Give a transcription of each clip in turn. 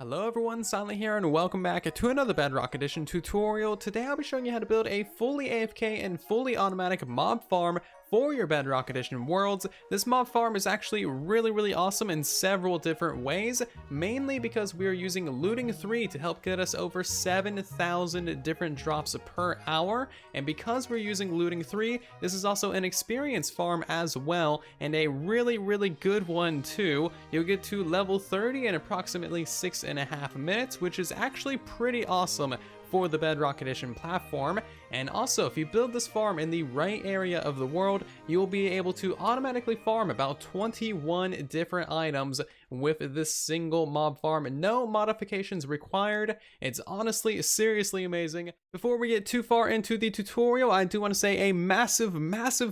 Hello everyone, Silent here and welcome back to another Bedrock Edition tutorial. Today I'll be showing you how to build a fully AFK and fully automatic mob farm for your Bedrock Edition worlds. This mob farm is actually really awesome in several different ways, mainly because we are using looting 3 to help get us over 7,000 different drops per hour, and because we're using looting 3, this is also an experience farm as well, and a really good one too. You'll get to level 30 in approximately 6.5 minutes, which is actually pretty awesome for the Bedrock Edition platform. And also, if you build this farm in the right area of the world, you'll be able to automatically farm about 21 different items with this single mob farm. No modifications required. It's honestly seriously amazing. Before we get too far into the tutorial, I do want to say a massive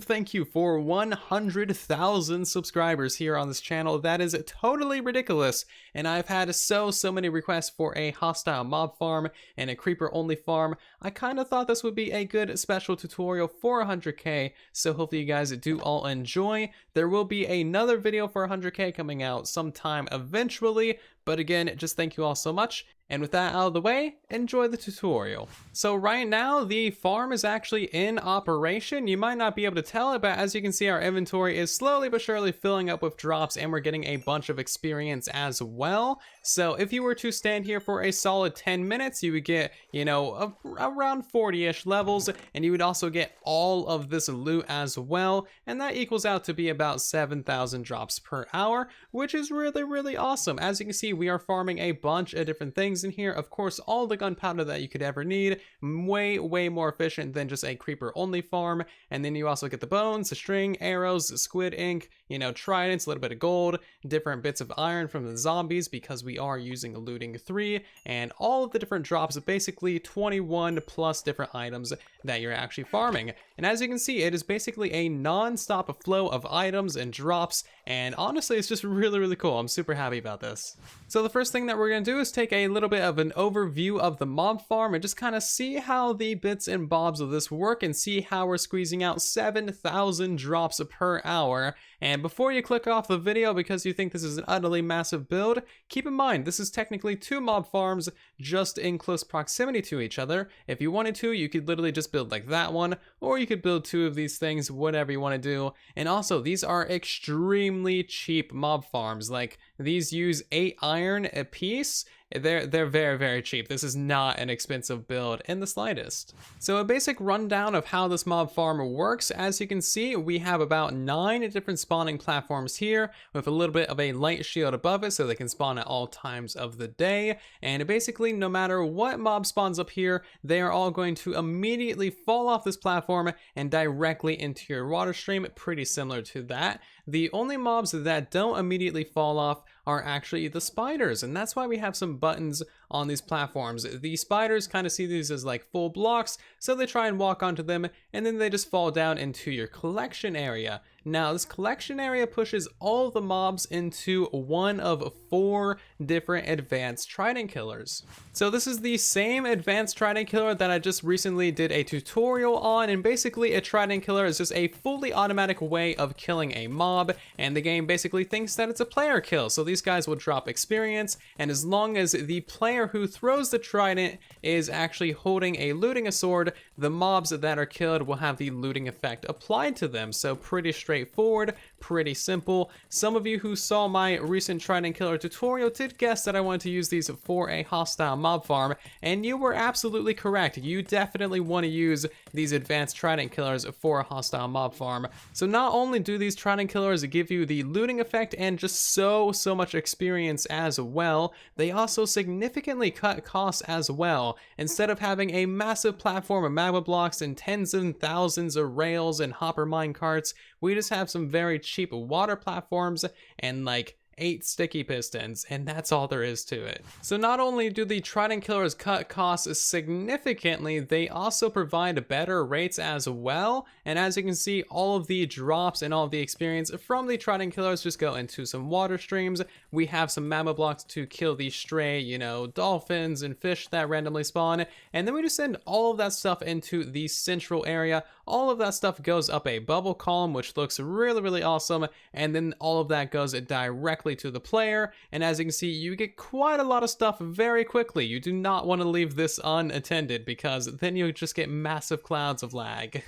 thank you for 100,000 subscribers here on this channel. That is totally ridiculous, and I've had so many requests for a hostile mob farm and a creeper only farm. I kind of thought this would be a good special tutorial for 100k, so hopefully you guys do all enjoy. There will be another video for 100k coming out sometime eventually, but again, just thank you all so much. And with that out of the way, enjoy the tutorial. So right now, the farm is actually in operation. You might not be able to tell it, but as you can see, our inventory is slowly but surely filling up with drops, and we're getting a bunch of experience as well. So if you were to stand here for a solid 10 minutes, you would get, you know, around 40-ish levels, and you would also get all of this loot as well, and that equals out to be about 7,000 drops per hour, which is really awesome. As you can see, we are farming a bunch of different things in here. Of course, all the gunpowder that you could ever need, way more efficient than just a creeper only farm. And then you also get the bones, the string, arrows, squid ink, you know, tridents, a little bit of gold, different bits of iron from the zombies because we are using a looting 3, and all of the different drops, basically 21 plus different items that you're actually farming. And as you can see, it is basically a non-stop flow of items and drops, and honestly, it's just really cool. I'm super happy about this. So the first thing that we're going to do is take a little bit of an overview of the mob farm and just kind of see how the bits and bobs of this work and see how we're squeezing out 7,000 drops per hour. And before you click off the video because you think this is an utterly massive build, keep in mind this is technically 2 mob farms just in close proximity to each other. If you wanted to, you could literally just build like that one, or you could build 2 of these things, whatever you want to do. And also, these are extremely cheap mob farms. Like, these use 8 iron a piece. They're very cheap. This is not an expensive build in the slightest. So a basic rundown of how this mob farm works. As you can see, we have about 9 different spawning platforms here with a little bit of a light shield above it so they can spawn at all times of the day. And basically, no matter what mob spawns up here, they are all going to immediately fall off this platform and directly into your water stream, pretty similar to that. The only mobs that don't immediately fall off are actually the spiders, and that's why we have some buttons on these platforms. The spiders kind of see these as like full blocks, so they try and walk onto them, and then they just fall down into your collection area. Now, this collection area pushes all of the mobs into one of 4 different advanced trident killers. So this is the same advanced trident killer that I just recently did a tutorial on, and basically a trident killer is just a fully automatic way of killing a mob, and the game basically thinks that it's a player kill, so these guys will drop experience, and as long as the player who throws the trident is actually holding a looting sword, the mobs that are killed will have the looting effect applied to them. So pretty straightforward, pretty simple. Some of you who saw my recent trident killer tutorial did guess that I wanted to use these for a hostile mob farm, and you were absolutely correct. You definitely want to use these advanced trident killers for a hostile mob farm. So not only do these trident killers give you the looting effect and just so much experience as well, they also significantly cut costs as well. Instead of having a massive platform of magma blocks and tens and thousands of rails and hopper mine carts, we just have some very cheap water platforms and like 8 sticky pistons, and that's all there is to it. So not only do the trident killers cut costs significantly, they also provide better rates as well. And as you can see, all of the drops and all of the experience from the trident killers just go into some water streams. We have some magma blocks to kill the stray, you know, dolphins and fish that randomly spawn, and then we just send all of that stuff into the central area. All of that stuff goes up a bubble column, which looks really awesome, and then all of that goes directly directly to the player, and as you can see, you get quite a lot of stuff very quickly. You do not want to leave this unattended because then you just get massive clouds of lag.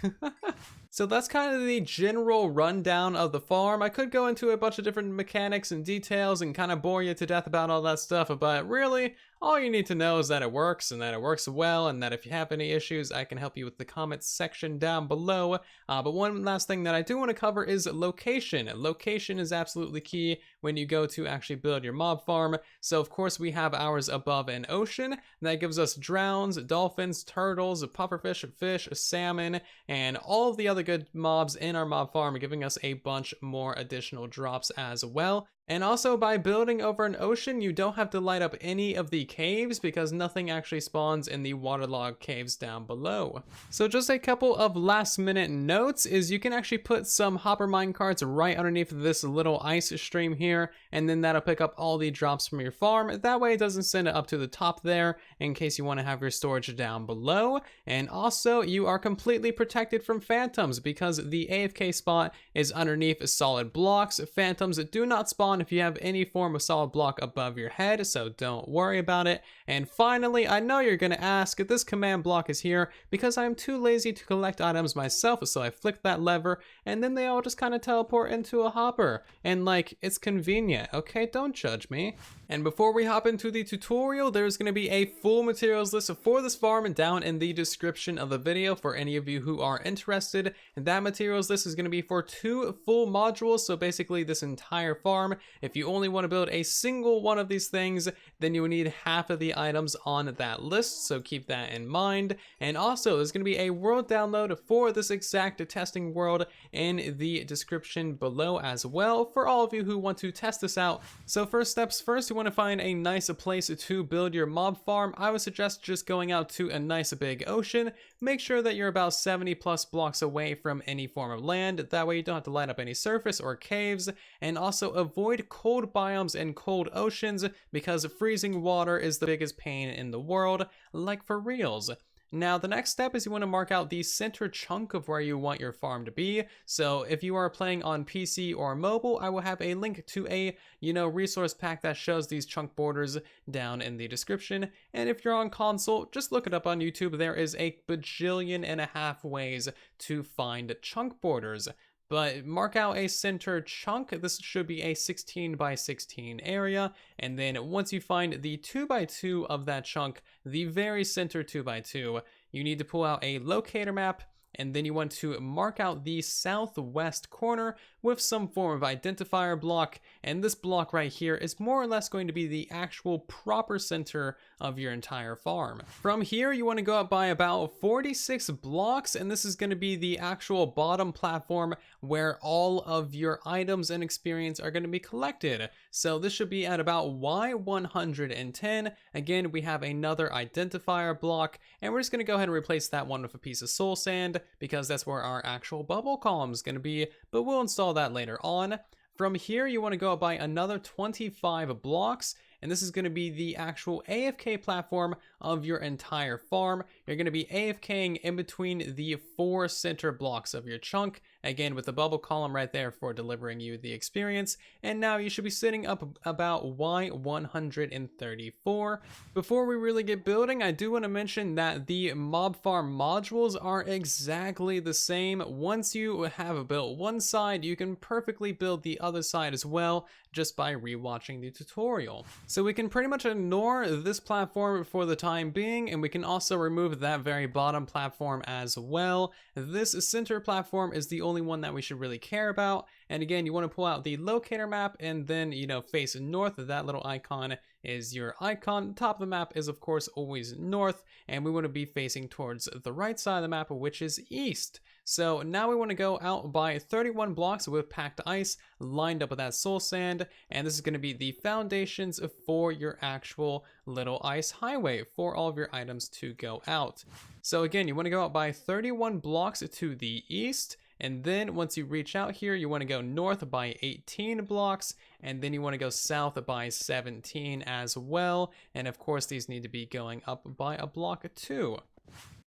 So that's kind of the general rundown of the farm. I could go into a bunch of different mechanics and details and kind of bore you to death about all that stuff, but really, all you need to know is that it works and that it works well, and that if you have any issues, I can help you with the comments section down below. But one last thing that I do want to cover is location. Location is absolutely key when you go to actually build your mob farm. So of course we have ours above an ocean. That gives us drowns, dolphins, turtles, pufferfish, fish, salmon, and all of the other good mobs in our mob farm, giving us a bunch more additional drops as well. And also, by building over an ocean, you don't have to light up any of the caves because nothing actually spawns in the waterlogged caves down below. So just a couple of last minute notes is you can actually put some hopper minecarts right underneath this little ice stream here, and then that'll pick up all the drops from your farm. That way it doesn't send it up to the top there in case you want to have your storage down below. And also, you are completely protected from phantoms because the AFK spot is underneath solid blocks. Phantoms do not spawn if you have any form of solid block above your head, so don't worry about it. And finally, I know you're gonna ask if this command block is here because I'm too lazy to collect items myself, so I flick that lever and then they all just kind of teleport into a hopper. And like, it's convenient, okay? Don't judge me. And before we hop into the tutorial, there's going to be a full materials list for this farm down in the description of the video for any of you who are interested. And that materials list is going to be for 2 full modules, so basically this entire farm. If you only want to build a single one of these things, then you will need half of the items on that list, so keep that in mind. And also, there's going to be a world download for this exact testing world in the description below as well for all of you who want to test this out. So first steps first, you want to find a nice place to build your mob farm. I would suggest just going out to a nice big ocean. Make sure that you're about 70 plus blocks away from any form of land. That way you don't have to light up any surface or caves. And also avoid cold biomes and cold oceans because freezing water is the biggest pain in the world, like for reals. Now, the next step is you want to mark out the center chunk of where you want your farm to be. So if you are playing on PC or mobile, I will have a link to a, resource pack that shows these chunk borders down in the description. And if you're on console, just look it up on YouTube. There is a bajillion and a half ways to find chunk borders. But mark out a center chunk. This should be a 16 by 16 area. And then once you find the 2 by 2 of that chunk, the very center 2 by 2, you need to pull out a locator map. And then you want to mark out the southwest corner with some form of identifier block. And this block right here is more or less going to be the actual proper center of your entire farm. From here, you want to go up by about 46 blocks, and this is going to be the actual bottom platform where all of your items and experience are going to be collected. So this should be at about Y110. Again, we have another identifier block, and we're just going to go ahead and replace that one with a piece of soul sand because that's where our actual bubble column is going to be, but we'll install that later on. From here, you want to go up by another 25 blocks, and this is going to be the actual AFK platform of your entire farm. You're going to be AFKing in between the 4 center blocks of your chunk, again with the bubble column right there for delivering you the experience. And now you should be sitting up about Y134. Before we really get building, I do want to mention that the mob farm modules are exactly the same. Once you have built one side, you can perfectly build the other side as well just by rewatching the tutorial. So we can pretty much ignore this platform for the time being, and we can also remove that very bottom platform as well. This center platform is the only one that we should really care about. And again, you want to pull out the locator map and then, face north. That little icon is your icon. The top of the map is of course always north, and we want to be facing towards the right side of the map, which is east. So now we want to go out by 31 blocks with packed ice lined up with that soul sand, and this is going to be the foundations for your actual little ice highway for all of your items to go out. So again, you want to go out by 31 blocks to the east. And then once you reach out here, you want to go north by 18 blocks, and then you want to go south by 17 as well. And of course, these need to be going up by a block too.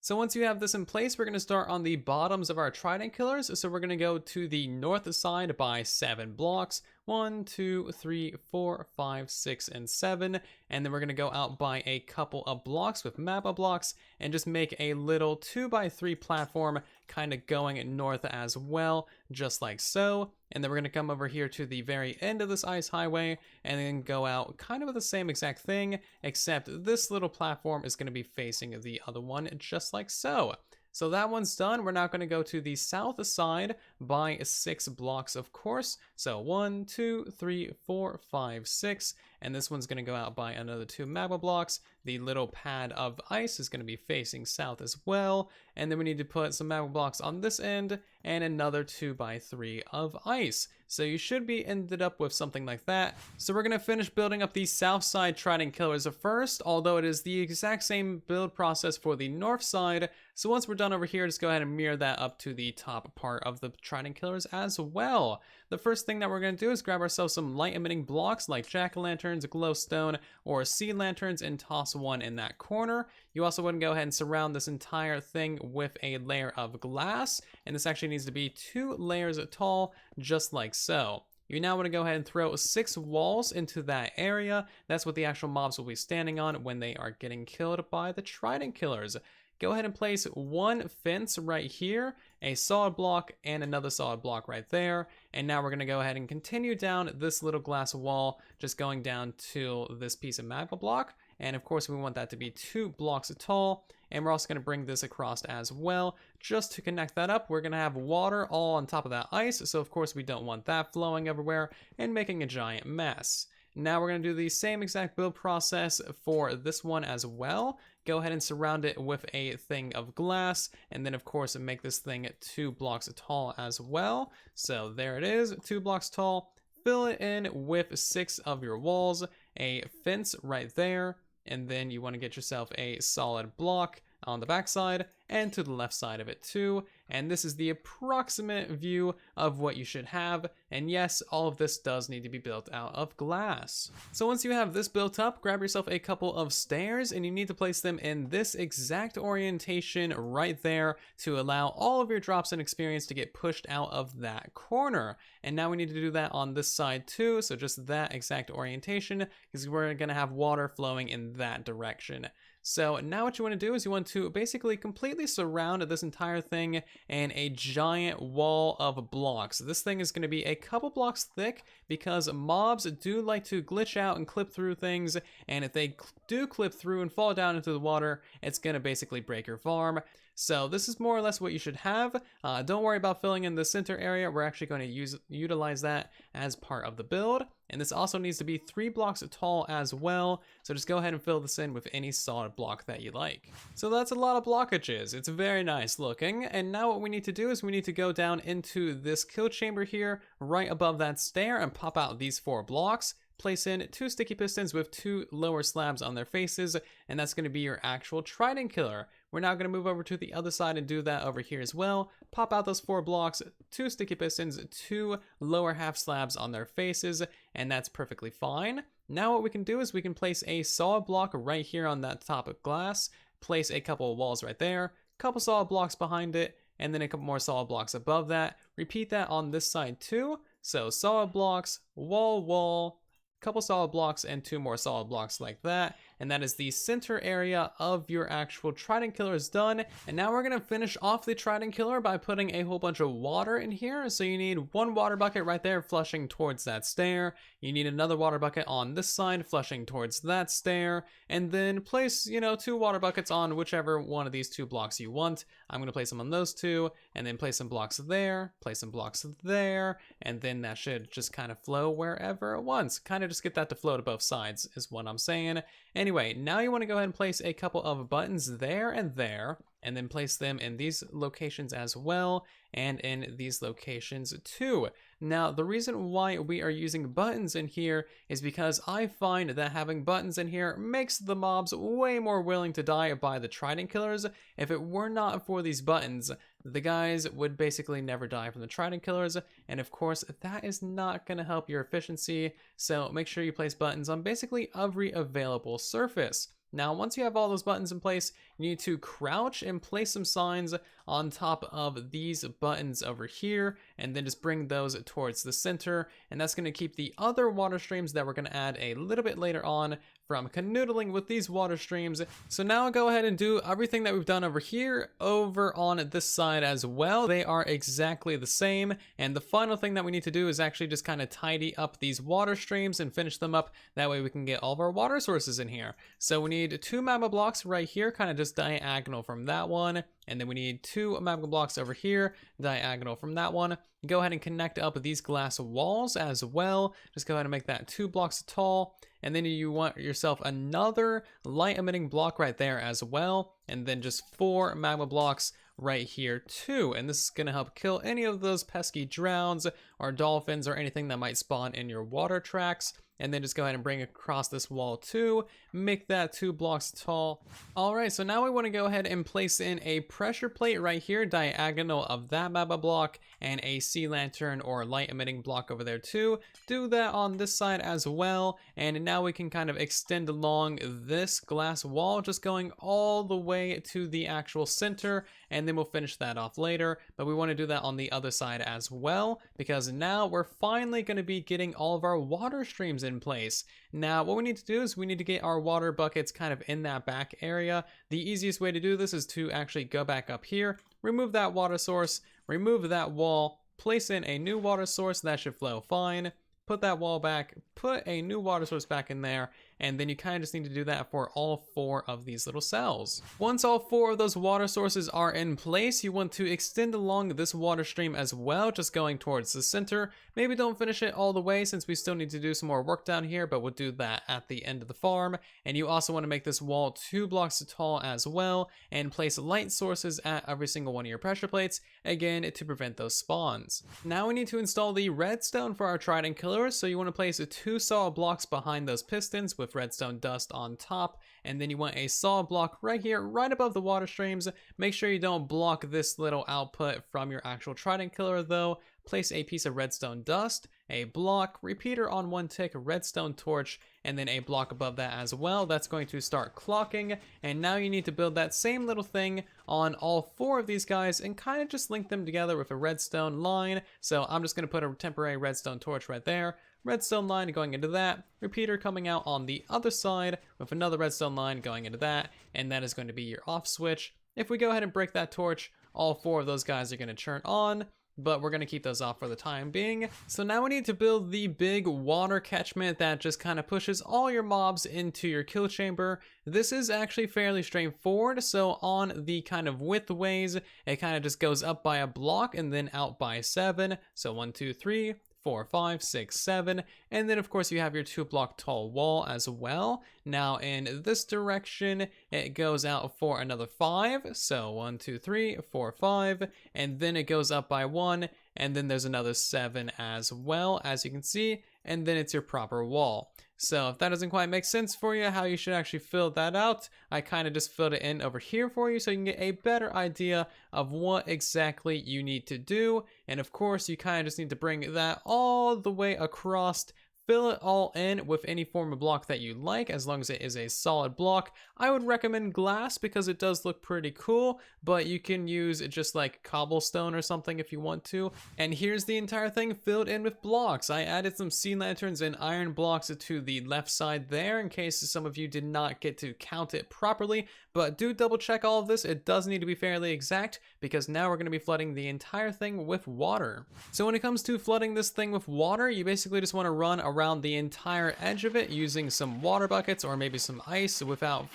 So once you have this in place, we're going to start on the bottoms of our trident killers. So we're going to go to the north side by 7 blocks. 1, 2, 3, 4, 5, 6, and 7. And then we're going to go out by a couple of blocks with mappa blocks and just make a little 2x3 platform kind of going north as well, just like so. And then we're going to come over here to the very end of this ice highway and then go out kind of with the same exact thing, except this little platform is going to be facing the other one, just like so. So that one's done. We're now going to go to the south side by 6 blocks, of course. So 1, 2, 3, 4, 5, 6. And this one's going to go out by another 2 magma blocks. The little pad of ice is going to be facing south as well. And then we need to put some magma blocks on this end and another 2x3 of ice. So you should be ended up with something like that. So we're going to finish building up the south side trident killers first, although it is the exact same build process for the north side. So once we're done over here, just go ahead and mirror that up to the top part of the trident killers as well. The first thing that we're going to do is grab ourselves some light emitting blocks like jack-o'-lanterns, glowstone, or sea lanterns and toss one in that corner. You also want to go ahead and surround this entire thing with a layer of glass, and this actually needs to be 2 layers tall, just like so. You now want to go ahead and throw 6 walls into that area. That's what the actual mobs will be standing on when they are getting killed by the trident killers. Go ahead and place 1 fence right here, a solid block, and another solid block right there. And now we're going to go ahead and continue down this little glass wall, just going down to this piece of magma block. And of course, we want that to be 2 blocks tall. And we're also going to bring this across as well. Just to connect that up, we're going to have water all on top of that ice. So of course, we don't want that flowing everywhere and making a giant mess. Now we're going to do the same exact build process for this one as well. Go ahead and surround it with a thing of glass, and then of course make this thing 2 blocks tall as well. So there it is, 2 blocks tall. Fill it in with 6 of your walls, a fence right there, and then you want to get yourself a solid block on the backside and to the left side of it too. And this is the approximate view of what you should have. And yes, all of this does need to be built out of glass. So once you have this built up, grab yourself a couple of stairs and you need to place them in this exact orientation right there to allow all of your drops and experience to get pushed out of that corner. And now we need to do that on this side too. So just that exact orientation, because we're going to have water flowing in that direction. So now what you want to do is you want to basically completely surround this entire thing in a giant wall of blocks. This thing is going to be a couple blocks thick because mobs do like to glitch out and clip through things, and if they do clip through and fall down into the water, it's going to basically break your farm. So this is more or less what you should have. Don't worry about filling in the center area. We're actually going to utilize that as part of the build. And this also needs to be 3 blocks tall as well. So just go ahead and fill this in with any solid block that you like. So that's a lot of blockages. It's very nice looking. And now what we need to do is we need to go down into this kill chamber here, right above that stair, and pop out these 4 blocks. Place in 2 sticky pistons with 2 lower slabs on their faces, and that's going to be your actual trident killer. We're now going to move over to the other side and do that over here as well. Pop out those 4 blocks, 2 sticky pistons, 2 lower half slabs on their faces, and that's perfectly fine. Now what we can do is we can place a solid block right here on that top of glass, place a couple of walls right there, couple solid blocks behind it, and then a couple more solid blocks above that. Repeat that on this side too. So solid blocks, wall, couple solid blocks, and 2 more solid blocks like that. And that is the center area of your actual trident killer is done. And now we're going to finish off the trident killer by putting a whole bunch of water in here. So you need 1 water bucket right there flushing towards that stair. You need another water bucket on this side flushing towards that stair. And then place, 2 water buckets on whichever one of these 2 blocks you want. I'm going to place them on those 2, and then place some blocks there, place some blocks there, and then that should just kind of flow wherever it wants. Kind of just get that to flow to both sides is what I'm saying. Anyway, now you want to go ahead and place a couple of buttons there, and then place them in these locations as well, and in these locations too. Now, the reason why we are using buttons in here is because I find that having buttons in here makes the mobs way more willing to die by the trident killers. If it were not for these buttons, the guys would basically never die from the trident killers, and of course, that is not going to help your efficiency, so make sure you place buttons on basically every available surface. Now, once you have all those buttons in place, you need to crouch and place some signs on top of these buttons over here, and then just bring those towards the center. And that's going to keep the other water streams that we're going to add a little bit later on from canoodling with these water streams. So now I'll go ahead and do everything that we've done over here over on this side as well. They are exactly the same. And the final thing that we need to do is actually just kind of tidy up these water streams and finish them up. That way we can get all of our water sources in here. So we need 2 magma blocks right here, kind of just diagonal from that one. And then we need 2 magma blocks over here, diagonal from that one. Go ahead and connect up these glass walls as well. Just go ahead and make that 2 blocks tall. And then you want yourself another light emitting block right there as well. And then just 4 magma blocks right here too. And this is going to help kill any of those pesky drowns or dolphins or anything that might spawn in your water tracks. And then just go ahead and bring across this wall too, make that 2 blocks tall. All right, so now we want to go ahead and place in a pressure plate right here, diagonal of that magma block, and a sea lantern or light emitting block over there too. Do that on this side as well. And now we can kind of extend along this glass wall, just going all the way to the actual center, and then we'll finish that off later. But we want to do that on the other side as well, because now we're finally going to be getting all of our water streams in place. Now what we need to do is we need to get our water buckets kind of in that back area. The easiest way to do this is to actually go back up here, remove that water source, remove that wall, place in a new water source. That should flow fine. Put that wall back, put a new water source back in there, and then you kind of just need to do that for all 4 of these little cells. Once all 4 of those water sources are in place, you want to extend along this water stream as well, just going towards the center. Maybe don't finish it all the way since we still need to do some more work down here, but we'll do that at the end of the farm. And you also want to make this wall 2 blocks tall as well, and place light sources at every single one of your pressure plates, again to prevent those spawns. Now we need to install the redstone for our trident killer. So you want to place 2 solid blocks behind those pistons with redstone dust on top, and then you want a solid block right here, right above the water streams. Make sure you don't block this little output from your actual trident killer though. Place a piece of redstone dust, a block, repeater on 1 tick, redstone torch, and then a block above that as well. That's going to start clocking, and now you need to build that same little thing on all 4 of these guys and kind of just link them together with a redstone line. So I'm just going to put a temporary redstone torch right there, redstone line going into that, repeater coming out on the other side with another redstone line going into that, and that is going to be your off switch. If we go ahead and break that torch, all 4 of those guys are going to turn on, but we're going to keep those off for the time being. So now we need to build the big water catchment that just kind of pushes all your mobs into your kill chamber. This is actually fairly straightforward. So on the kind of widthways, it kind of just goes up by a block and then out by 7. So 1, 2, 3, 4, 5, 6, 7, and then of course you have your 2 block tall wall as well. Now in this direction it goes out for another 5, so 1, 2, 3, 4, 5, and then it goes up by 1, and then there's another 7 as well, as you can see, and then it's your proper wall. So if that doesn't quite make sense for you how you should actually fill that out, I kind of just filled it in over here for you so you can get a better idea of what exactly you need to do. And of course you kind of just need to bring that all the way across, fill it all in with any form of block that you like, as long as it is a solid block. I would recommend glass because it does look pretty cool, but you can use just like cobblestone or something if you want to. And here's the entire thing filled in with blocks. I added some sea lanterns and iron blocks to the left side there in case some of you did not get to count it properly, but do double check all of this. It does need to be fairly exact because now we're going to be flooding the entire thing with water. So when it comes to flooding this thing with water, you basically just want to run around the entire edge of it using some water buckets or maybe some ice without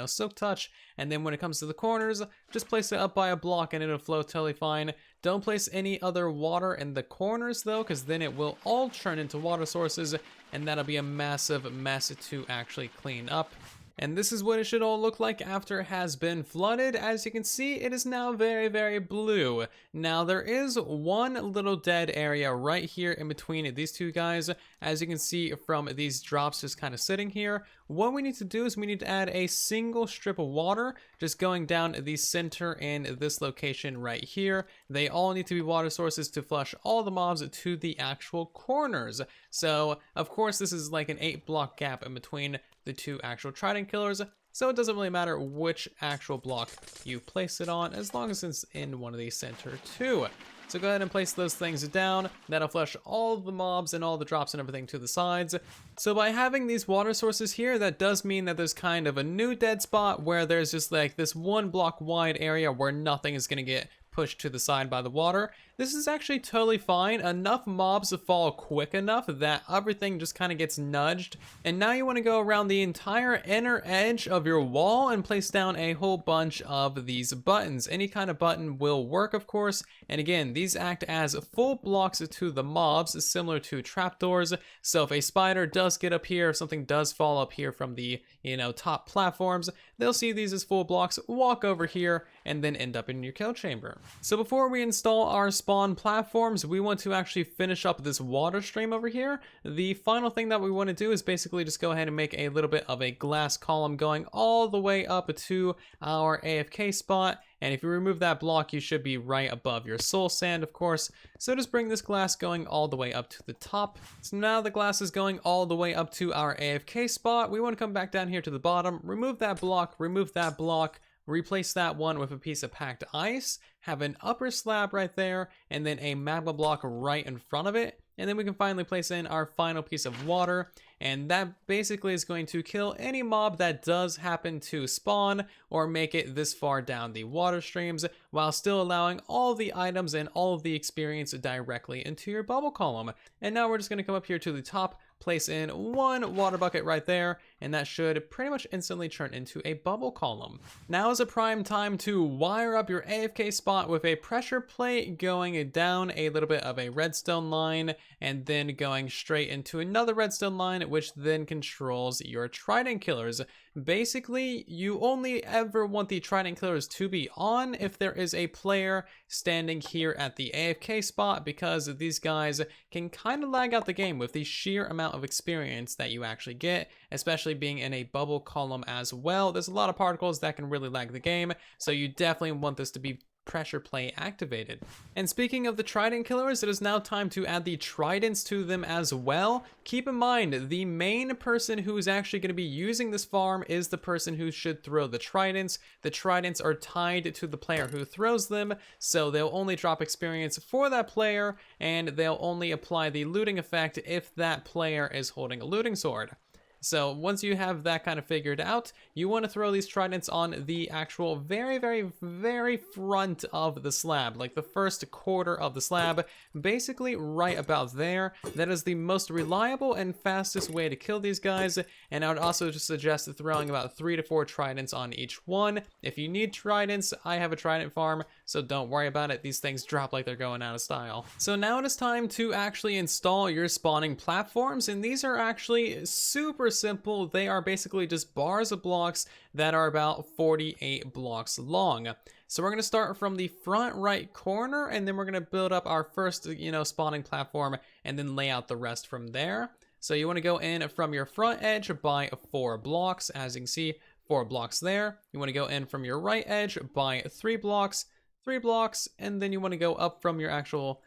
silk touch. And then when it comes to the corners, just place it up by a block and it'll flow totally fine. Don't place any other water in the corners though, because then it will all turn into water sources and that'll be a massive mess to actually clean up. And this is what it should all look like after it has been flooded. As you can see, it is now very, very blue. Now there is one little dead area right here in between these 2 guys. As you can see from these drops just kind of sitting here. What we need to do is we need to add a single strip of water just going down the center in this location right here. They all need to be water sources to flush all the mobs to the actual corners. So of course this is like an 8 block gap in between the 2 actual trident killers. So it doesn't really matter which actual block you place it on, as long as it's in one of these center 2. So go ahead and place those things down. That'll flush all the mobs and all the drops and everything to the sides. So by having these water sources here, that does mean that there's kind of a new dead spot where there's just like this 1 block wide area where nothing is going to get pushed to the side by the water. This is actually totally fine. Enough mobs to fall quick enough that everything just kind of gets nudged. And now you want to go around the entire inner edge of your wall and place down a whole bunch of these buttons. Any kind of button will work, of course. And again, these act as full blocks to the mobs, similar to trapdoors. So if a spider does get up here, if something does fall up here from the, top platforms, they'll see these as full blocks, walk over here, and then end up in your kill chamber. So before we install our spawn platforms, we want to actually finish up this water stream over here. The final thing that we want to do is basically just go ahead and make a little bit of a glass column going all the way up to our AFK spot. And if you remove that block, you should be right above your soul sand, of course. So just bring this glass going all the way up to the top. So now the glass is going all the way up to our AFK spot. We want to come back down here to the bottom, remove that block, replace that one with a piece of packed ice, have an upper slab right there, and then a magma block right in front of it. And then we can finally place in our final piece of water. And that basically is going to kill any mob that does happen to spawn or make it this far down the water streams, while still allowing all the items and all of the experience directly into your bubble column. And now we're just going to come up here to the top, place in 1 water bucket right there, and that should pretty much instantly turn into a bubble column. Now is a prime time to wire up your AFK spot with a pressure plate going down a little bit of a redstone line, and then going straight into another redstone line, which then controls your trident killers. Basically, you only ever want the trident killers to be on if there is a player standing here at the AFK spot, because these guys can kind of lag out the game with the sheer amount of experience that you actually get, especially being in a bubble column as well. There's a lot of particles that can really lag the game, so you definitely want this to be pressure plate activated. And speaking of the trident killers, it is now time to add the tridents to them as well. Keep in mind, the main person who is actually going to be using this farm is the person who should throw the tridents. The tridents are tied to the player who throws them, so they'll only drop experience for that player, and they'll only apply the looting effect if that player is holding a looting sword. So once you have that kind of figured out, you want to throw these tridents on the actual very front of the slab, like the first quarter of the slab, basically right about there. That is the most reliable and fastest way to kill these guys, and I would also just suggest throwing about 3 to 4 tridents on each one. If you need tridents, I have a trident farm, so don't worry about it. These things drop like they're going out of style. So now it is time to actually install your spawning platforms, and these are actually super simple. They are basically just bars of blocks that are about 48 blocks long. So we're going to start from the front right corner, and then we're going to build up our first, spawning platform, and then lay out the rest from there. So you want to go in from your front edge by 4 blocks, as you can see, 4 blocks there. You want to go in from your right edge by 3 blocks, and then you want to go up from your actual,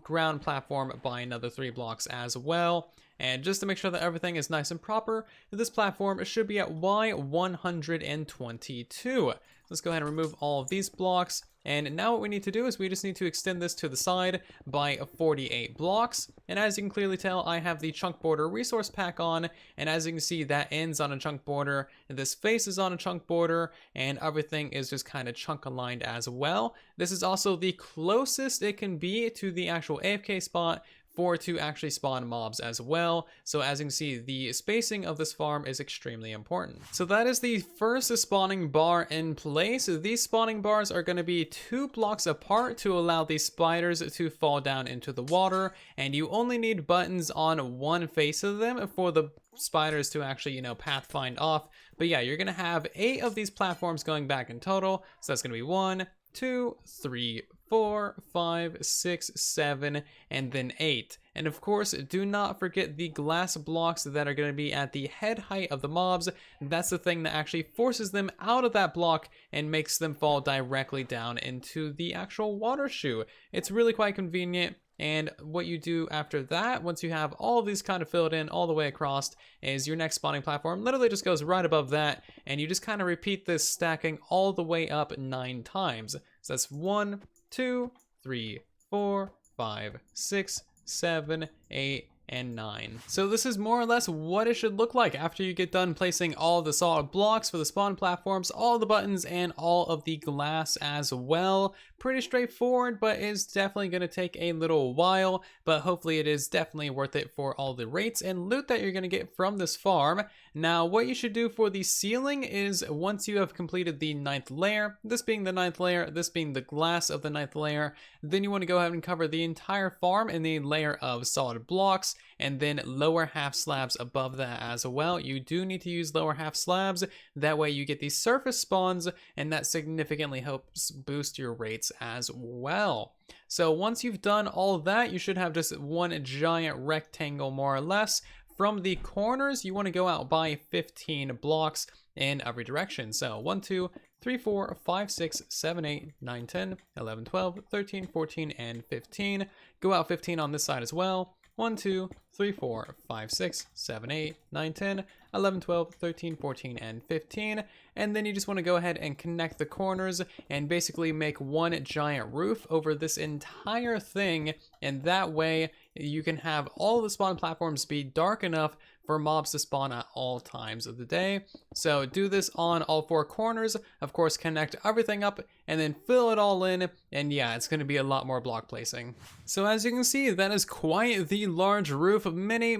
ground platform by another 3 blocks as well. And just to make sure that everything is nice and proper, this platform should be at Y122. Let's go ahead and remove all of these blocks. And now what we need to do is we just need to extend this to the side by 48 blocks. And as you can clearly tell, I have the chunk border resource pack on. And as you can see, that ends on a chunk border. This face is on a chunk border, and everything is just kind of chunk aligned as well. This is also the closest it can be to the actual AFK spot to actually spawn mobs as well. So as you can see, the spacing of this farm is extremely important. So that is the first spawning bar in place. These spawning bars are going to be 2 blocks apart to allow these spiders to fall down into the water, and you only need buttons on one face of them for the spiders to actually, path find off. But yeah, you're going to have 8 of these platforms going back in total. So that's going to be 1, 2, 3, 4, 5, 6, 7, and then 8. And of course, do not forget the glass blocks that are going to be at the head height of the mobs. That's the thing that actually forces them out of that block and makes them fall directly down into the actual water chute. It's really quite convenient. And what you do after that, once you have all of these kind of filled in all the way across, is your next spawning platform literally just goes right above that, and you just kind of repeat this stacking all the way up 9 times. So that's 1, 2, 3, 4, 5, 6, 7, 8, and 9. So this is more or less what it should look like after you get done placing all the solid blocks for the spawn platforms, all the buttons, and all of the glass as well. Pretty straightforward, but it's definitely going to take a little while, but hopefully it is definitely worth it for all the rates and loot that you're going to get from this farm. Now, what you should do for the ceiling is once you have completed the 9th layer, this being the 9th layer, this being the glass of the 9th layer, then you want to go ahead and cover the entire farm in the layer of solid blocks, and then lower half slabs above that as well. You do need to use lower half slabs, that way you get these surface spawns, and that significantly helps boost your rates as well. So once you've done all of that, you should have just one giant rectangle more or less. From the corners, you want to go out by 15 blocks in every direction. So 1, 2, 3, 4, 5, 6, 7, 8, 9, 10, 11, 12, 13, 14, and 15. Go out 15 on this side as well. 1, 2, 3, 4, 5, 6, 7, 8, 9, 10, 11, 12, 13, 14, and 15. And then you just want to go ahead and connect the corners and basically make one giant roof over this entire thing. And that way you can have all the spawn platforms be dark enough for mobs to spawn at all times of the day. So do this on all 4 corners. Of course, connect everything up and then fill it all in. And yeah, it's going to be a lot more block placing. So as you can see, that is quite the large roof. Many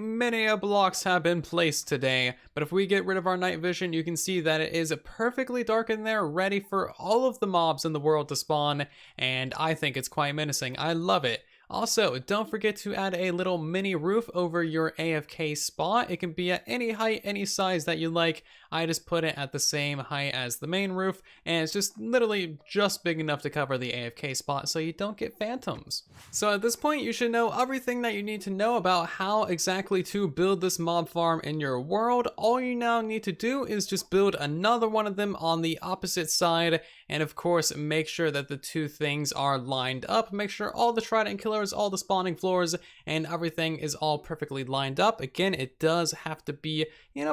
blocks have been placed today. But if we get rid of our night vision, you can see that it is perfectly dark in there, ready for all of the mobs in the world to spawn. And I think it's quite menacing. I love it. Also, don't forget to add a little mini roof over your AFK spot. It can be at any height, any size that you like. I just put it at the same height as the main roof, and it's just literally just big enough to cover the AFK spot so you don't get phantoms. So at this point, you should know everything that you need to know about how exactly to build this mob farm in your world. All you now need to do is just build another one of them on the opposite side, and of course, make sure that the 2 things are lined up. Make sure all the trident killers, all the spawning floors, and everything is all perfectly lined up. Again, it does have to be,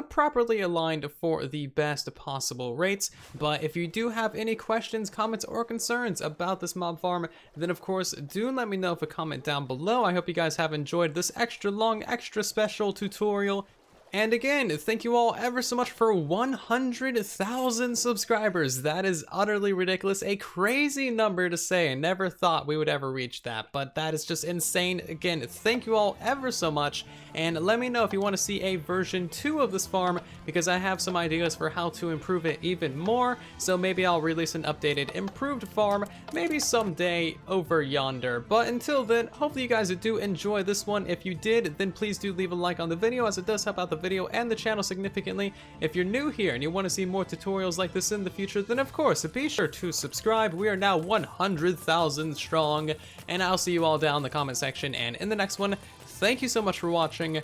properly aligned for the best possible rates. But if you do have any questions, comments, or concerns about this mob farm, then of course, do let me know with a comment down below. I hope you guys have enjoyed this extra long, extra special tutorial. And again, thank you all ever so much for 100,000 subscribers. That is utterly ridiculous. A crazy number to say. I never thought we would ever reach that, but that is just insane. Again, thank you all ever so much. And let me know if you want to see a version 2 of this farm, because I have some ideas for how to improve it even more. So maybe I'll release an updated, improved farm, maybe someday over yonder. But until then, hopefully you guys do enjoy this one. If you did, then please do leave a like on the video, as it does help out the video and the channel significantly. If you're new here and you want to see more tutorials like this in the future, then of course be sure to subscribe. We are now 100,000 strong, and I'll see you all down in the comment section and in the next one. Thank you so much for watching,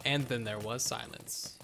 and then there was silence.